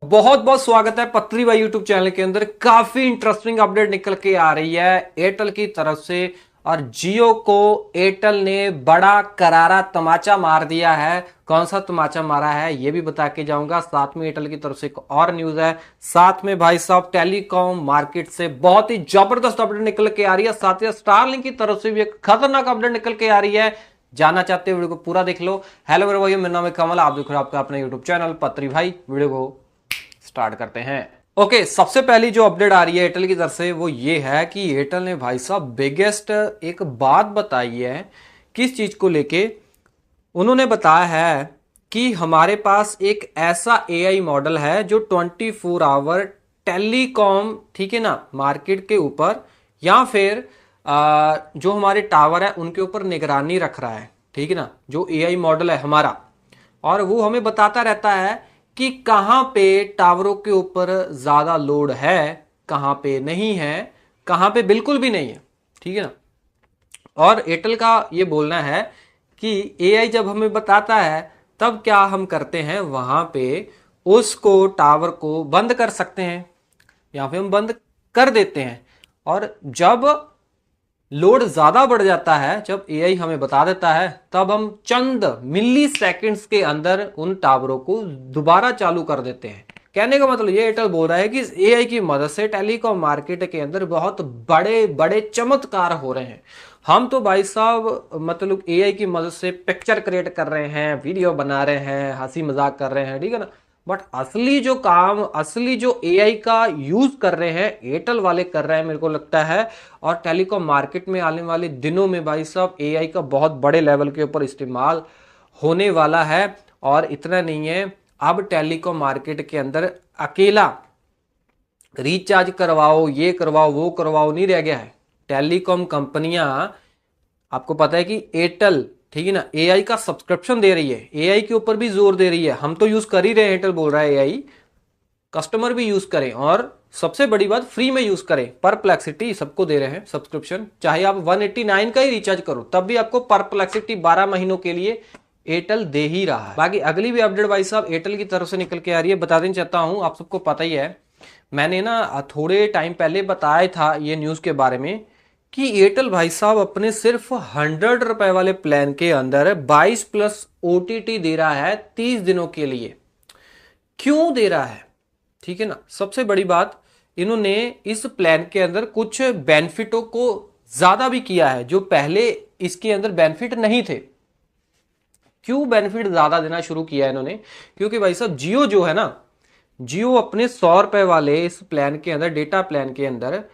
बहुत बहुत स्वागत है पत्री भाई यूट्यूब चैनल के अंदर। काफी इंटरेस्टिंग अपडेट निकल के आ रही है एयरटेल की तरफ से और जियो को एयरटेल ने बड़ा करारा तमाचा मार दिया है। कौन सा तमाचा मारा है ये भी बता के जाऊंगा। साथ में एयरटेल की तरफ से एक और न्यूज है। साथ में भाई साहब टेलीकॉम मार्केट से बहुत ही जबरदस्त अपडेट निकल के आ रही है। साथ ही स्टारलिंक की तरफ से भी एक खतरनाक अपडेट निकल के आ रही है। जानना चाहते हो वीडियो को पूरा देख लो। हेलो मेरे भाई, मेरा नाम है कमल, आप देख रहे हो आपका अपना यूट्यूब चैनल पत्री भाई। वीडियो को स्टार्ट करते हैं। ओके, सबसे पहली जो अपडेट आ रही है एयरटेल की तरफ से वो ये है कि एयरटेल ने भाई साहब बिगेस्ट एक बात बताई है। किस चीज को लेके? उन्होंने बताया है कि हमारे पास एक ऐसा एआई मॉडल है जो 24 आवर टेलीकॉम, ठीक है ना, मार्केट के ऊपर या फिर जो हमारे टावर है उनके ऊपर निगरानी रख रहा है, ठीक है ना। जो एआई मॉडल है हमारा, और वो हमें बताता रहता है कि कहां पे टावरों के ऊपर ज्यादा लोड है, कहां पे नहीं है, कहां पे बिल्कुल भी नहीं है, ठीक है ना। और एयरटेल का ये बोलना है कि एआई जब हमें बताता है तब क्या हम करते हैं, वहां पे उसको टावर को बंद कर सकते हैं या फिर हम बंद कर देते हैं। और जब लोड ज्यादा बढ़ जाता है, जब एआई हमें बता देता है, तब हम चंद मिली सेकेंड्स के अंदर उन टावरों को दोबारा चालू कर देते हैं। कहने का मतलब ये एयरटेल बोल रहा है कि एआई की मदद से टेलीकॉम मार्केट के अंदर बहुत बड़े बड़े चमत्कार हो रहे हैं। हम तो भाई साहब मतलब एआई की मदद से पिक्चर क्रिएट कर रहे हैं, वीडियो बना रहे हैं, हंसी मजाक कर रहे हैं, ठीक है ना। बट असली जो काम, असली जो एआई का यूज कर रहे हैं एयरटेल वाले कर रहे हैं मेरे को लगता है। और टेलीकॉम मार्केट में आने वाले दिनों में भाई साहब एआई का बहुत बड़े लेवल के ऊपर इस्तेमाल होने वाला है। और इतना नहीं है, अब टेलीकॉम मार्केट के अंदर अकेला रिचार्ज करवाओ, ये करवाओ, वो करवाओ नहीं रह गया है। टेलीकॉम कंपनियां, आपको पता है कि एयरटेल, ठीक है ना, एआई का सब्सक्रिप्शन दे रही है, एआई के ऊपर भी जोर दे रही है। हम तो यूज कर ही रहे हैं, एयरटेल बोल रहा है एआई कस्टमर भी यूज करें, और सबसे बड़ी बात फ्री में यूज करें। परप्लेक्सिटी सबको दे रहे हैं सब्सक्रिप्शन, चाहे आप 189 का ही रिचार्ज करो तब भी आपको परप्लेक्सिटी 12 महीनों के लिए एयरटेल दे ही रहा है। बाकी अगली भी अपडेट भाई साहब एयरटेल की तरफ से निकल के आ रही है, बता देना चाहता हूं। आप सबको पता ही है, मैंने ना थोड़े टाइम पहले बताया था ये न्यूज के बारे में कि एयरटेल भाई साहब अपने सिर्फ 100 रुपए वाले प्लान के अंदर 22 प्लस ओटीटी दे रहा है 30 दिनों के लिए। क्यों दे रहा है, ठीक है ना। सबसे बड़ी बात, इन्होंने इस प्लान के अंदर कुछ बेनिफिटों को ज्यादा भी किया है जो पहले इसके अंदर बेनिफिट नहीं थे। क्यों बेनिफिट ज्यादा देना शुरू किया है इन्होंने? क्योंकि भाई साहब जियो जो है ना, जियो अपने 100 रुपए वाले इस प्लान के अंदर, डेटा प्लान के अंदर,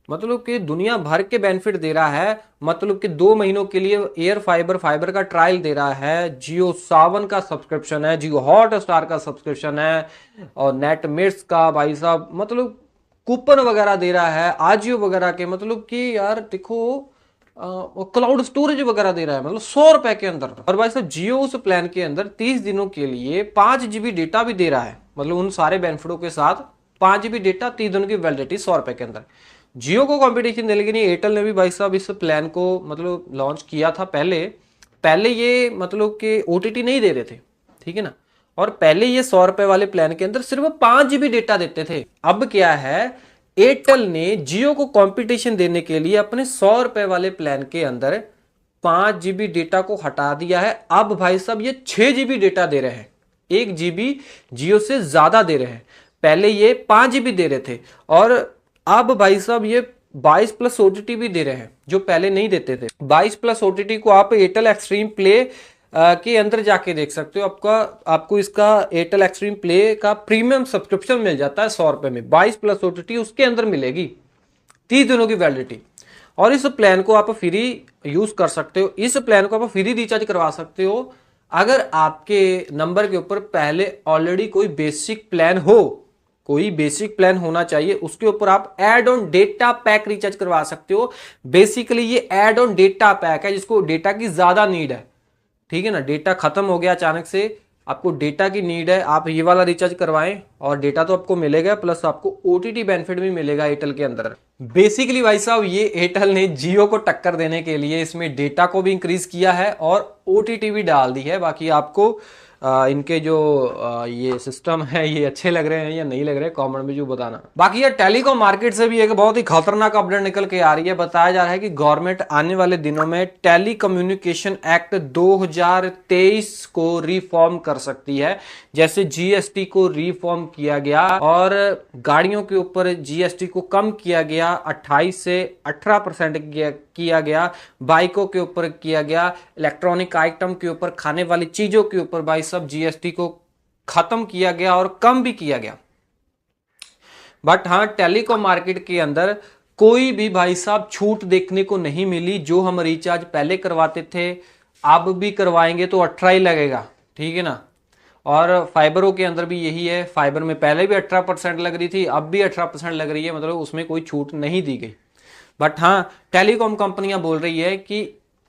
मतलब कि दुनिया भर के बेनिफिट दे रहा है। मतलब कि 2 महीनों के लिए एयर फाइबर का ट्रायल दे रहा है, जियो सावन का सब्सक्रिप्शन है, जियो हॉट स्टार का सब्सक्रिप्शन है, और नेट मिर्स का भाई साहब मतलब कूपन वगैरह दे रहा है, आजियो वगैरह के, मतलब कि यार देखो क्लाउड स्टोरेज वगैरह दे रहा है, मतलब 100 रुपए के अंदर। और भाई साहब जियो उस प्लान के अंदर 30 दिनों के लिए 5 GB डेटा भी दे रहा है, मतलब उन सारे बेनिफिटों के साथ 5 GB डेटा, 30 दिनों की वैलिडिटी 100 रुपए के अंदर। जियो को कंपटीशन देने के लिए एयरटेल ने भी भाई साहब इस प्लान को मतलब लॉन्च किया था। पहले पहले ये मतलब कि ओटीटी नहीं दे रहे थे, ठीक है ना। और पहले ये 100 रुपए वाले प्लान के अंदर सिर्फ 5 GB डेटा देते थे। अब क्या है, एयरटेल ने जियो को कंपटीशन देने के लिए अपने 100 रुपए वाले प्लान के अंदर 5 GB डेटा को हटा दिया है। अब भाई साहब ये 6 GB डेटा दे रहे हैं, 1 GB जियो से ज्यादा दे रहे हैं। पहले ये 5 GB दे रहे थे, और अब भाई साहब ये 22 प्लस ओटीटी भी दे रहे हैं जो पहले नहीं देते थे। 22 प्लस ओटीटी को आप एयरटेल एक्सट्रीम प्ले के अंदर जाके देख सकते हो। आपको इसका एयरटेल एक्सट्रीम प्ले का प्रीमियम सब्सक्रिप्शन मिल जाता है 100 रुपए में। 22 प्लस ओटीटी उसके अंदर मिलेगी, 30 दिनों की वैलिडिटी। और इस प्लान को आप फ्री यूज कर सकते हो, इस प्लान को आप फ्री रिचार्ज करवा सकते हो अगर आपके नंबर के ऊपर पहले ऑलरेडी कोई बेसिक प्लान हो। कोई बेसिक प्लान होना चाहिए, उसके ऊपर आप add on data pack recharge करवा सकते हो। बेसिकली ये एड ऑन डेटा पैक है जिसको डेटा की ज्यादा नीड है, ठीक है ना। डेटा खत्म हो गया अचानक से, आपको डेटा की नीड है, आप ये वाला रिचार्ज करवाएं और डेटा तो आपको मिलेगा, प्लस आपको ओटीटी बेनिफिट भी मिलेगा एयरटेल के अंदर। बेसिकली भाई साहब ये एयरटेल ने जियो को टक्कर देने के लिए इसमें डेटा को भी इंक्रीज किया है और ओटीटी भी डाल दी है। बाकी आपको इनके जो ये सिस्टम है ये अच्छे लग रहे हैं या नहीं लग रहे, कमेंट में जो बताना। बाकी ये टेलीकॉम मार्केट से भी एक बहुत ही खतरनाक अपडेट निकल के आ रही है। बताया जा रहा है कि गवर्नमेंट आने वाले दिनों में टेली कम्युनिकेशन एक्ट 2023 को रिफॉर्म कर सकती है। जैसे जीएसटी को रिफॉर्म किया गया और गाड़ियों के ऊपर जीएसटी को कम किया गया, 28 से 18% किया गया, बाइकों के ऊपर किया गया, इलेक्ट्रॉनिक आइटम के ऊपर, खाने वाली चीजों के ऊपर भाई सब जीएसटी को खत्म किया गया और कम भी किया गया। बट हाँ, टेलीकॉम मार्केट के अंदर कोई भी भाई साहब छूट देखने को नहीं मिली। जो हम रिचार्ज पहले करवाते थे अब भी करवाएंगे तो 18 ही लगेगा, ठीक है ना। और फाइबरों के अंदर भी यही है, फाइबर में पहले भी 18% लग रही थी, अब भी 18% लग रही है, मतलब उसमें कोई छूट नहीं दी गई। बट हाँ, टेलीकॉम कंपनियां बोल रही है कि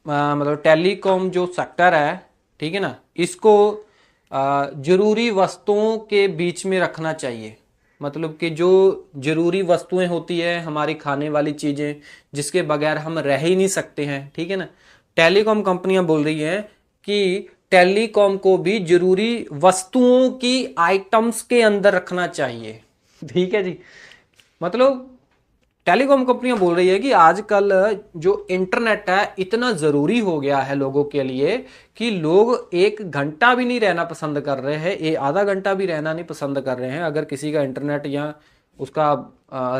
मतलब टेलीकॉम जो सेक्टर है, ठीक है ना, इसको जरूरी वस्तुओं के बीच में रखना चाहिए। मतलब कि जो जरूरी वस्तुएं होती है, हमारी खाने वाली चीजें जिसके बगैर हम रह ही नहीं सकते हैं, ठीक है ना, टेलीकॉम कंपनियां बोल रही हैं कि टेलीकॉम को भी जरूरी वस्तुओं की आइटम्स के अंदर रखना चाहिए, ठीक है जी। मतलब टेलीकॉम कंपनियां बोल रही है कि आजकल जो इंटरनेट है इतना जरूरी हो गया है लोगों के लिए कि लोग 1 घंटा भी नहीं रहना पसंद कर रहे हैं, आधा घंटा भी रहना नहीं पसंद कर रहे हैं। अगर किसी का इंटरनेट या उसका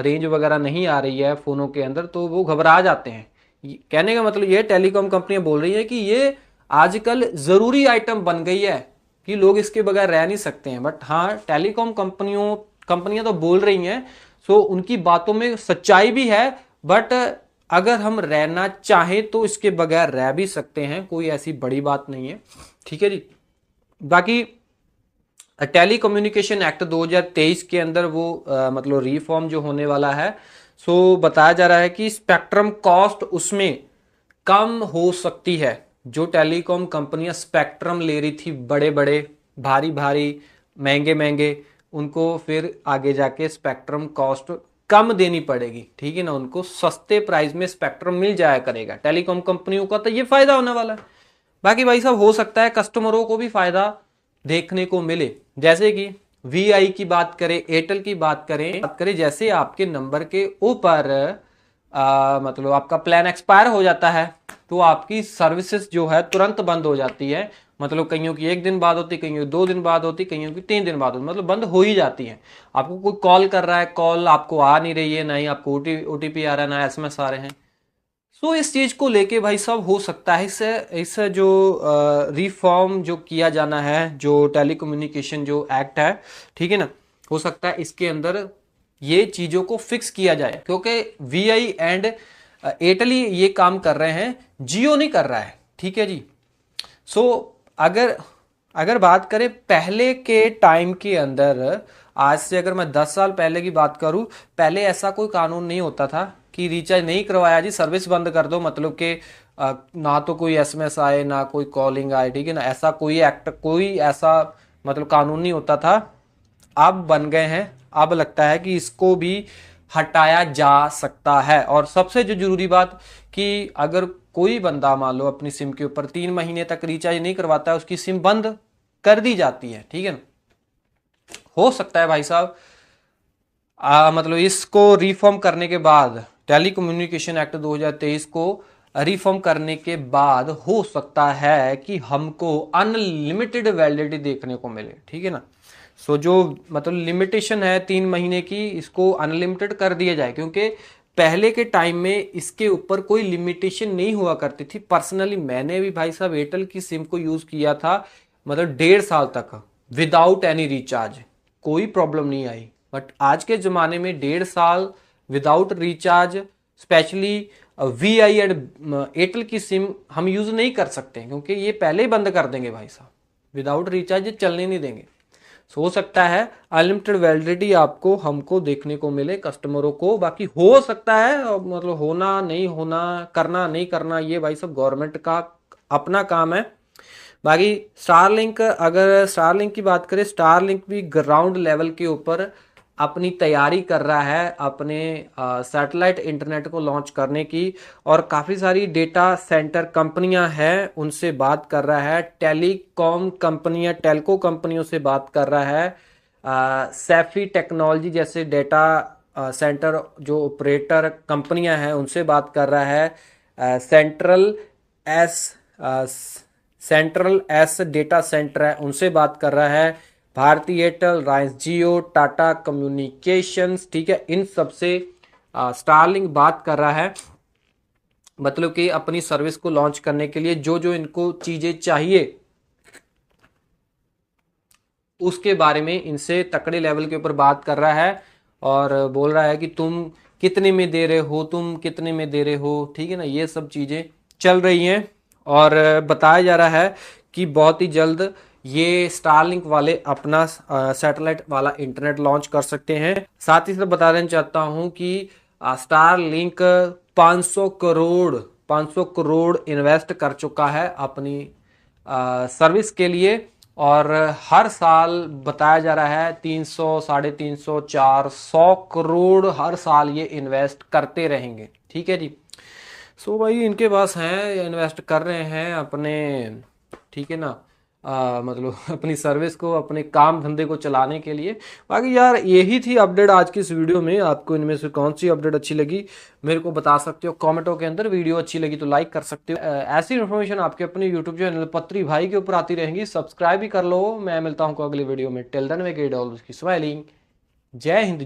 रेंज वगैरह नहीं आ रही है फोनों के अंदर तो वो घबरा जाते हैं। कहने का मतलब ये टेलीकॉम कंपनियां बोल रही है कि ये आजकल जरूरी आइटम बन गई है कि लोग इसके बगैर रह नहीं सकते हैं। बट हाँ, टेलीकॉम कंपनियां तो बोल रही हैं, सो उनकी बातों में सच्चाई भी है। बट अगर हम रहना चाहें तो इसके बगैर रह भी सकते हैं, कोई ऐसी बड़ी बात नहीं है, ठीक है जी। बाकी टेली कम्युनिकेशन एक्ट 2023 के अंदर वो मतलब रिफॉर्म जो होने वाला है, सो बताया जा रहा है कि स्पेक्ट्रम कॉस्ट उसमें कम हो सकती है। जो टेलीकॉम कंपनियां स्पेक्ट्रम ले रही थी, बड़े बड़े भारी भारी महंगे महंगे, उनको फिर आगे जाके स्पेक्ट्रम कॉस्ट कम देनी पड़ेगी, ठीक है ना, उनको सस्ते प्राइस में स्पेक्ट्रम मिल जाया करेगा। टेलीकॉम कंपनियों का तो ये फायदा होने वाला है। बाकी भाई साहब हो सकता है कस्टमरों को भी फायदा देखने को मिले। जैसे कि वीआई की बात करें, एयरटेल की बात करें, जैसे आपके नंबर के ऊपर मतलब आपका प्लान एक्सपायर हो जाता है तो आपकी सर्विसेज जो है तुरंत बंद हो जाती है। मतलब कईयों की 1 दिन बाद होती, कईयों की 2 दिन बाद होती, कईयों की 3 दिन बाद होती, मतलब बंद हो ही जाती है। आपको कोई कॉल कर रहा है, कॉल आपको आ नहीं रही है, ना ही आपको ओटीपी आ रहा है, ना एसएमएस आ रहे हैं। सो इस चीज को लेके भाई साहब हो सकता है इससे जो रिफॉर्म जो किया जाना है, जो टेलीकम्युनिकेशन जो एक्ट है, ठीक है ना, हो सकता है इसके अंदर ये चीजों को फिक्स किया जाए, क्योंकि वीआई एंड एयरटेल ही ये काम कर रहे हैं, जियो नहीं कर रहा है, ठीक है जी। सो अगर बात करें पहले के टाइम के अंदर, आज से अगर मैं 10 साल पहले की बात करूं, पहले ऐसा कोई कानून नहीं होता था कि रिचार्ज नहीं करवाया जी सर्विस बंद कर दो, मतलब कि ना तो कोई एसएमएस आए ना कोई कॉलिंग आए, ठीक है ना, ऐसा कोई एक्ट, कोई ऐसा मतलब कानून नहीं होता था। अब बन गए हैं, अब लगता है कि इसको भी हटाया जा सकता है। और सबसे जो जरूरी बात कि अगर कोई बंदा मान लो अपनी सिम के ऊपर 3 महीने तक रिचार्ज नहीं करवाता है, उसकी सिम बंद कर दी जाती है, ठीक है ना। हो सकता है भाई साहब मतलब इसको रिफॉर्म करने के बाद, टेली कम्युनिकेशन एक्ट 2023 को रिफॉर्म करने के बाद हो सकता है कि हमको अनलिमिटेड वैलिडिटी देखने को मिले, ठीक है ना। सो जो मतलब लिमिटेशन है 3 महीने की, इसको अनलिमिटेड कर दिया जाए, क्योंकि पहले के टाइम में इसके ऊपर कोई लिमिटेशन नहीं हुआ करती थी। पर्सनली मैंने भी भाई साहब एयरटेल की सिम को यूज किया था, मतलब 1.5 साल तक विदाउट एनी रिचार्ज, कोई प्रॉब्लम नहीं आई। बट आज के ज़माने में 1.5 साल without recharge, specially VI and Airtel की सिम हम यूज़ नहीं कर सकते, क्योंकि ये पहले ही बंद कर देंगे भाई साहब, विदाउट रिचार्ज ये चलने नहीं देंगे। सो हो सकता है अनलिमिटेड वैलिडिटी आपको हमको देखने को मिले कस्टमरों को। बाकी हो सकता है मतलब होना नहीं होना, करना नहीं करना, ये भाई सब गवर्नमेंट का अपना काम है। बाकी स्टारलिंक, अगर स्टारलिंक की बात करें, स्टारलिंक भी ग्राउंड लेवल के ऊपर अपनी तैयारी कर रहा है अपने सैटेलाइट इंटरनेट को लॉन्च करने की, और काफ़ी सारी डेटा सेंटर कंपनियां हैं उनसे बात कर रहा है, टेलीकॉम कंपनियां टेलको कंपनियों से बात कर रहा है, सैफी टेक्नोलॉजी जैसे डेटा सेंटर जो ऑपरेटर कंपनियां हैं उनसे बात कर रहा है, central S central S data centre है उनसे बात कर रहा है, भारती एयरटेल, रिलायंस जियो, टाटा कम्युनिकेशंस, ठीक है, इन सब से स्टारलिंक बात कर रहा है। मतलब कि अपनी सर्विस को लॉन्च करने के लिए जो जो इनको चीजें चाहिए उसके बारे में इनसे तकड़े लेवल के ऊपर बात कर रहा है, और बोल रहा है कि तुम कितने में दे रहे हो, तुम कितने में दे रहे हो, ठीक है ना, ये सब चीजें चल रही हैं। और बताया जा रहा है कि बहुत ही जल्द ये स्टारलिंक वाले अपना सैटेलाइट वाला इंटरनेट लॉन्च कर सकते हैं। साथ ही साथ बता देना चाहता हूं कि स्टारलिंक 500 करोड़ इन्वेस्ट कर चुका है अपनी सर्विस के लिए, और हर साल बताया जा रहा है 300, 350, 400 करोड़ हर साल ये इन्वेस्ट करते रहेंगे, ठीक है जी। सो भाई इनके पास हैं, इन्वेस्ट कर रहे हैं अपने, ठीक है ना, मतलब अपनी सर्विस को, अपने काम धंधे को चलाने के लिए। बाकी यार यही थी अपडेट आज की इस वीडियो में। आपको इनमें से कौन सी अपडेट अच्छी लगी मेरे को बता सकते हो कमेंटों के अंदर। वीडियो अच्छी लगी तो लाइक कर सकते हो। ऐसी इन्फॉर्मेशन आपके अपने यूट्यूब चैनल पत्री भाई के ऊपर आती रहेंगी, सब्सक्राइब भी कर लो। मैं मिलता हूँ अगली वीडियो में। टिल देन वे गेट ऑल की स्माइलिंग। जय हिंद जी।